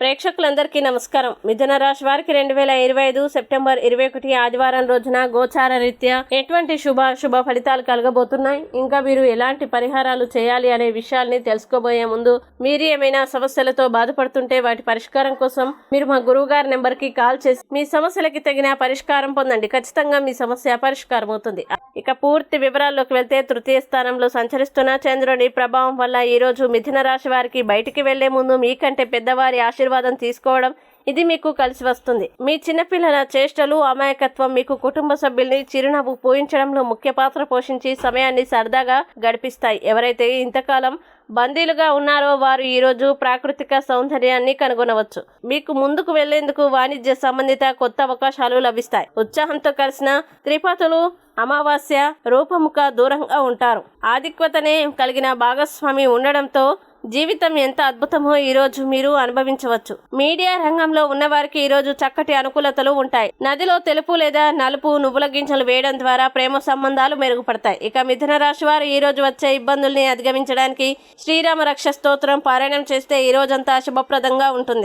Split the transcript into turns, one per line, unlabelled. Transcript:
ప్రేక్షకులందరికీ నమస్కారం. మిథున రాశి వారికి 2025 సెప్టెంబర్ 21 ఆదివారం రోజున గోచార రీత్యా ఎటువంటి శుభ ఫలితాలు కలగబోతున్నాయి, ఇంకా మీరు ఎలాంటి పరిహారాలు చేయాలి అనే విషయాల్ని తెలుసుకోబోయే ముందు మీరు ఏమైనా సమస్యలతో బాధపడుతుంటే వాటి పరిష్కారం కోసం మీరు మా గురువు గారి నెంబర్కి కాల్ చేసి మీ సమస్యలకి తగిన పరిష్కారం పొందండి. ఖచ్చితంగా మీ సమస్య పరిష్కారం అవుతుంది. ఇక పూర్తి వివరాల్లోకి వెళ్తే, తృతీయ స్థానంలో సంచరిస్తున్న చంద్రుడి ప్రభావం వల్ల ఈ రోజు మిథున రాశి వారికి బయటికి వెళ్లే ముందు మీకంటే పెద్దవారి ఆశీర్వాదం తీసుకోవడం ఇది మీకు కలిసి వస్తుంది. మీ చిన్నపిల్లల చేష్టలు, అమాయకత్వం మీకు కుటుంబ సభ్యుల్ని చిరునవ్వు పూయించడంలో ముఖ్య పాత్ర పోషించి సమయాన్ని సరదాగా గడిపిస్తాయి. ఎవరైతే ఇంతకాలం బందీలుగా ఉన్నారో వారు ఈరోజు ప్రాకృతిక సౌందర్యాన్ని కనుగొనవచ్చు. మీకు ముందుకు వెళ్లేందుకు వాణిజ్య సంబంధిత కొత్త అవకాశాలు లభిస్తాయి. ఉత్సాహంతో కలిసిన త్రిపతులు అమావాస్య రూపముఖ దూరంగా ఉంటారు. ఆధిక్యతనే కలిగిన భాగస్వామి ఉండడంతో జీవితం ఎంత అద్భుతమో ఈరోజు మీరు అనుభవించవచ్చు. మీడియా రంగంలో ఉన్నవారికి ఈరోజు చక్కటి అనుకూలతలు ఉంటాయి. నదిలో తెలుపు లేదా నలుపు నువ్వుల గింజలు వేయడం ద్వారా ప్రేమ సంబంధాలు మెరుగుపడతాయి. ఇక మిథున రాశి వారు ఈ రోజు వచ్చే ఇబ్బందుల్ని అధిగమించడానికి శ్రీరామ రక్ష స్తోత్రం పారాయణం చేస్తే ఈ రోజంతా శుభప్రదంగా ఉంటుంది.